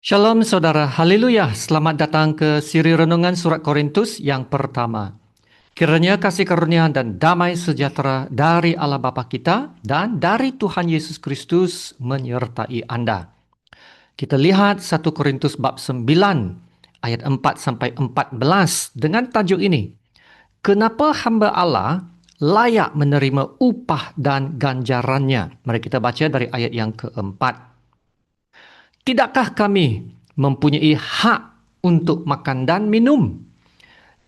Shalom saudara, haleluya. Selamat datang ke siri renungan surat Korintus yang pertama. Kiranya kasih karunia dan damai sejahtera dari Allah Bapa kita dan dari Tuhan Yesus Kristus menyertai Anda. Kita lihat 1 Korintus bab 9 ayat 4 sampai 14 dengan tajuk ini. Kenapa hamba Allah layak menerima upah dan ganjarannya? Mari kita baca dari ayat yang keempat. Tidakkah kami mempunyai hak untuk makan dan minum?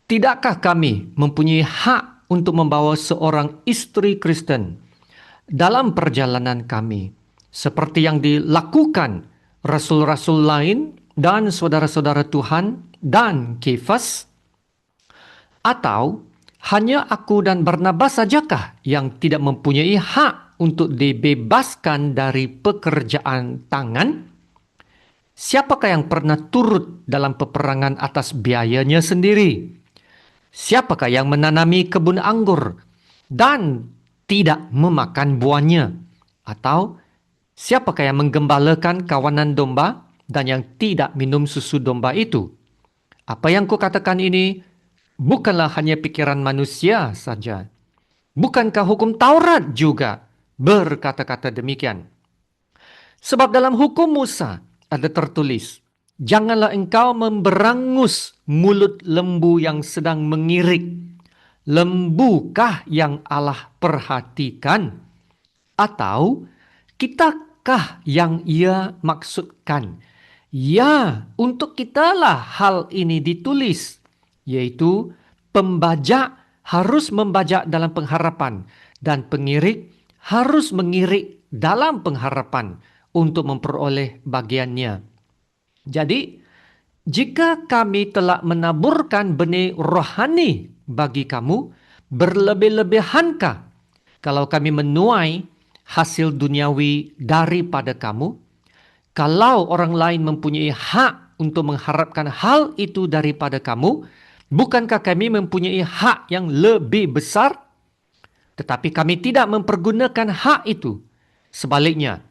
Tidakkah kami mempunyai hak untuk membawa seorang istri Kristen dalam perjalanan kami, seperti yang dilakukan rasul-rasul lain dan saudara-saudara Tuhan dan Kefas? Atau hanya aku dan Barnabas sajakah yang tidak mempunyai hak untuk dibebaskan dari pekerjaan tangan? Siapakah yang pernah turut dalam peperangan atas biayanya sendiri? Siapakah yang menanami kebun anggur dan tidak memakan buahnya? Atau siapakah yang menggembalakan kawanan domba dan yang tidak minum susu domba itu? Apa yang kukatakan ini bukanlah hanya pikiran manusia saja. Bukankah hukum Taurat juga berkata-kata demikian? Sebab dalam hukum Musa ada tertulis, janganlah engkau memberangus mulut lembu yang sedang mengirik. Lembukah yang Allah perhatikan? Atau kitakah yang ia maksudkan? Ya, untuk kitalah hal ini ditulis, yaitu pembajak harus membajak dalam pengharapan dan pengirik harus mengirik dalam pengharapan untuk memperoleh bagiannya. Jadi, jika kami telah menaburkan benih rohani bagi kamu, berlebih-lebihankah kalau kami menuai hasil duniawi daripada kamu? Kalau orang lain mempunyai hak untuk mengharapkan hal itu daripada kamu, bukankah kami mempunyai hak yang lebih besar? Tetapi kami tidak mempergunakan hak itu. Sebaliknya,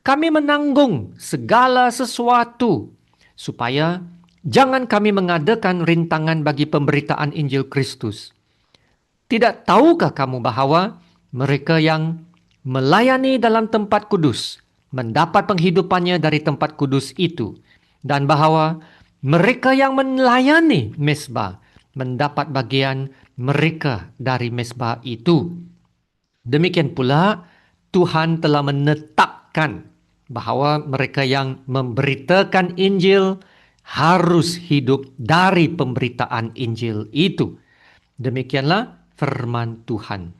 kami menanggung segala sesuatu supaya jangan kami mengadakan rintangan bagi pemberitaan Injil Kristus. Tidak tahukah kamu bahwa mereka yang melayani dalam tempat kudus mendapat penghidupannya dari tempat kudus itu, dan bahwa mereka yang melayani mezbah mendapat bagian mereka dari mezbah itu? Demikian pula Tuhan telah menetapkan bahwa mereka yang memberitakan Injil harus hidup dari pemberitaan Injil itu. Demikianlah firman Tuhan.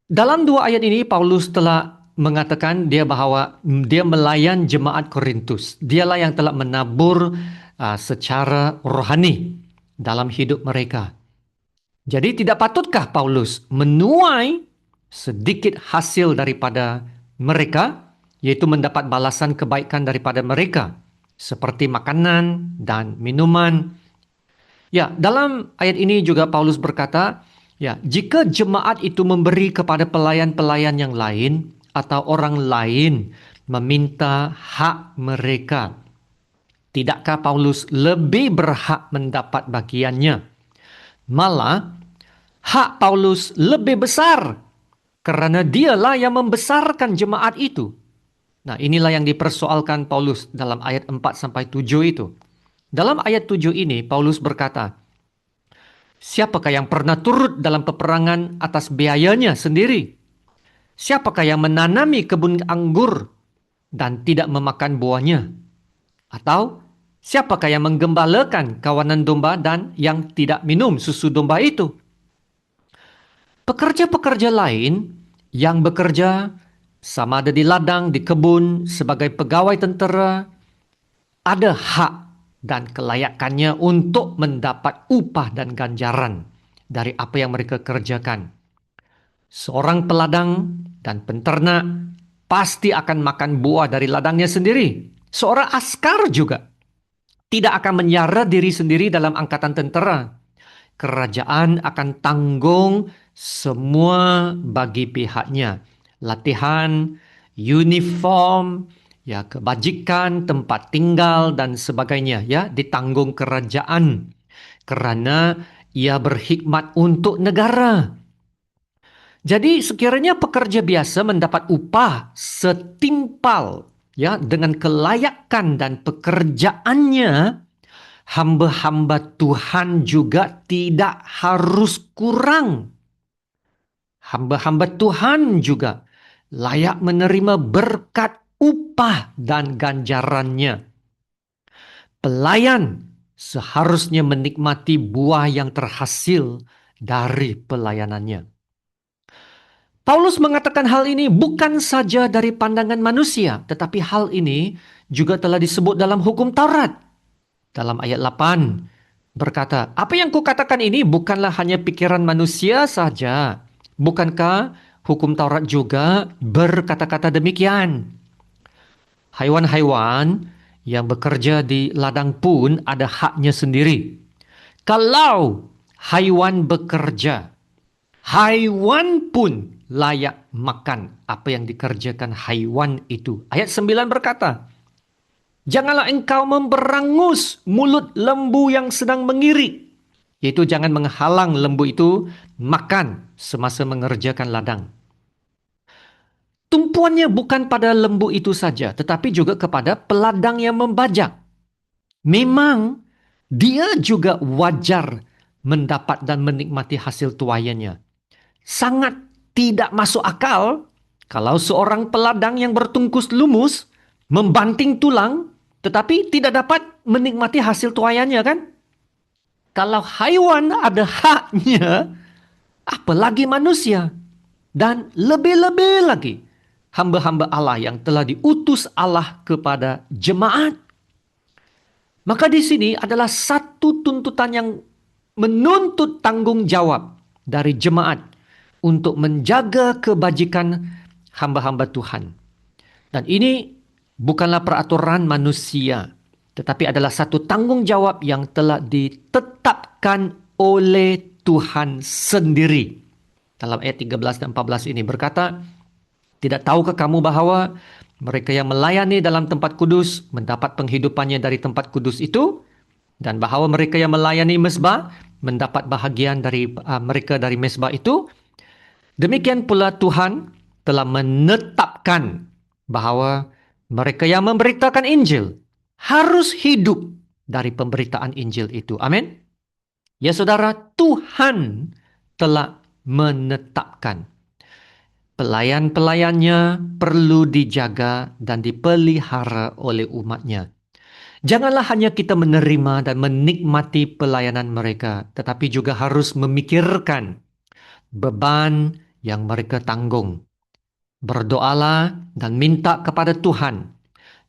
Dalam dua ayat ini Paulus telah mengatakan bahwa dia melayan jemaat Korintus. Dialah yang telah menabur secara rohani dalam hidup mereka. Jadi tidak patutkah Paulus menuai sedikit hasil daripada mereka, yaitu mendapat balasan kebaikan daripada mereka, seperti makanan dan minuman. Ya, dalam ayat ini juga Paulus berkata, ya, jika jemaat itu memberi kepada pelayan-pelayan yang lain atau orang lain meminta hak mereka, tidakkah Paulus lebih berhak mendapat bagiannya? Malah, hak Paulus lebih besar kerana dialah yang membesarkan jemaat itu. Nah, inilah yang dipersoalkan Paulus dalam ayat 4-7 itu. Dalam ayat 7 ini, Paulus berkata, siapakah yang pernah turut dalam peperangan atas biayanya sendiri? Siapakah yang menanami kebun anggur dan tidak memakan buahnya? Atau siapakah yang menggembalakan kawanan domba dan yang tidak minum susu domba itu? Pekerja-pekerja lain yang bekerja sama ada di ladang, di kebun, sebagai pegawai tentera, ada hak dan kelayakannya untuk mendapat upah dan ganjaran dari apa yang mereka kerjakan. Seorang peladang dan penternak pasti akan makan buah dari ladangnya sendiri. Seorang askar juga tidak akan menyara diri sendiri dalam angkatan tentera. Kerajaan akan tanggung semua bagi pihaknya. Latihan, uniform, ya kebajikan, tempat tinggal dan sebagainya, ya ditanggung kerajaan karena ia berkhidmat untuk negara. Jadi sekiranya pekerja biasa mendapat upah setimpal ya dengan kelayakan dan pekerjaannya, hamba-hamba Tuhan juga tidak harus kurang. Hamba-hamba Tuhan juga layak menerima berkat upah dan ganjarannya. Pelayan seharusnya menikmati buah yang terhasil dari pelayanannya. Paulus mengatakan hal ini bukan saja dari pandangan manusia, tetapi hal ini juga telah disebut dalam hukum Taurat. Dalam ayat 8 berkata, apa yang kukatakan ini bukanlah hanya pikiran manusia saja. Bukankah hukum Taurat juga berkata-kata demikian? Haiwan-haiwan yang bekerja di ladang pun ada haknya sendiri. Kalau haiwan bekerja, haiwan pun layak makan apa yang dikerjakan haiwan itu. Ayat 9 berkata, janganlah engkau memberangus mulut lembu yang sedang mengirik. Yaitu jangan menghalang lembu itu makan semasa mengerjakan ladang. Tumpuannya bukan pada lembu itu saja, tetapi juga kepada peladang yang membajak. Memang dia juga wajar mendapat dan menikmati hasil tuaiannya. Sangat tidak masuk akal kalau seorang peladang yang bertungkus lumus membanting tulang tetapi tidak dapat menikmati hasil tuaiannya, kan? Kalau haiwan ada haknya, apalagi manusia. Dan lebih-lebih lagi hamba-hamba Allah yang telah diutus Allah kepada jemaat. Maka di sini adalah satu tuntutan yang menuntut tanggung jawab dari jemaat untuk menjaga kebajikan hamba-hamba Tuhan. Dan ini bukanlah peraturan manusia, tetapi adalah satu tanggung jawab yang telah ditetapkan oleh Tuhan sendiri. Dalam ayat 13 dan 14 ini berkata, tidak tahukah kamu bahwa mereka yang melayani dalam tempat kudus mendapat penghidupannya dari tempat kudus itu? Dan bahwa mereka yang melayani mezbah mendapat bahagian dari mereka dari mezbah itu? Demikian pula Tuhan telah menetapkan bahwa mereka yang memberitakan Injil harus hidup dari pemberitaan Injil itu. Amin. Ya saudara, Tuhan telah menetapkan. Pelayan-pelayannya perlu dijaga dan dipelihara oleh umatnya. Janganlah hanya kita menerima dan menikmati pelayanan mereka, tetapi juga harus memikirkan beban yang mereka tanggung. Berdoalah dan minta kepada Tuhan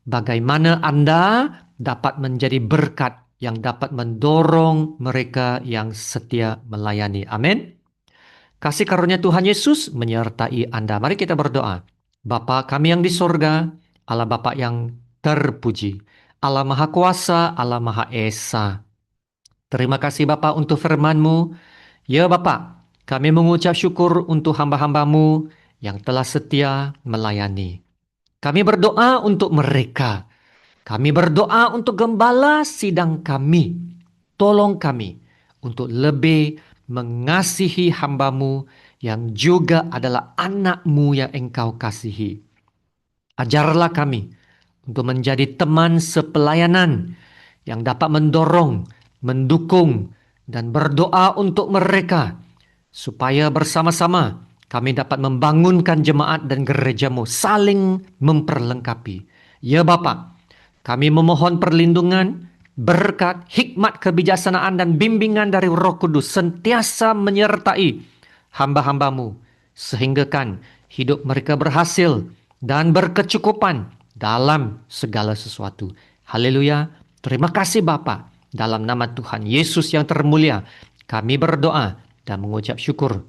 bagaimana Anda dapat menjadi berkat yang dapat mendorong mereka yang setia melayani. Amin. Kasih karunia Tuhan Yesus menyertai Anda. Mari kita berdoa. Bapa kami yang di sorga, Allah Bapa yang terpuji, Allah Maha Kuasa, Allah Maha Esa. Terima kasih Bapa untuk firman-Mu. Ya Bapa, kami mengucap syukur untuk hamba-hamba-Mu yang telah setia melayani. Kami berdoa untuk mereka. Kami berdoa untuk gembala sidang kami. Tolong kami untuk lebih mengasihi hamba-Mu yang juga adalah anak-Mu yang Engkau kasihi. Ajarlah kami untuk menjadi teman sepelayanan yang dapat mendorong, mendukung, dan berdoa untuk mereka supaya bersama-sama kami dapat membangunkan jemaat dan gereja-Mu saling memperlengkapi. Ya Bapa, kami memohon perlindungan, berkat, hikmat, kebijaksanaan, dan bimbingan dari Roh Kudus sentiasa menyertai hamba-hamba-Mu, sehinggakan hidup mereka berhasil dan berkecukupan dalam segala sesuatu. Haleluya. Terima kasih Bapa. Dalam nama Tuhan Yesus yang termulia, kami berdoa dan mengucap syukur.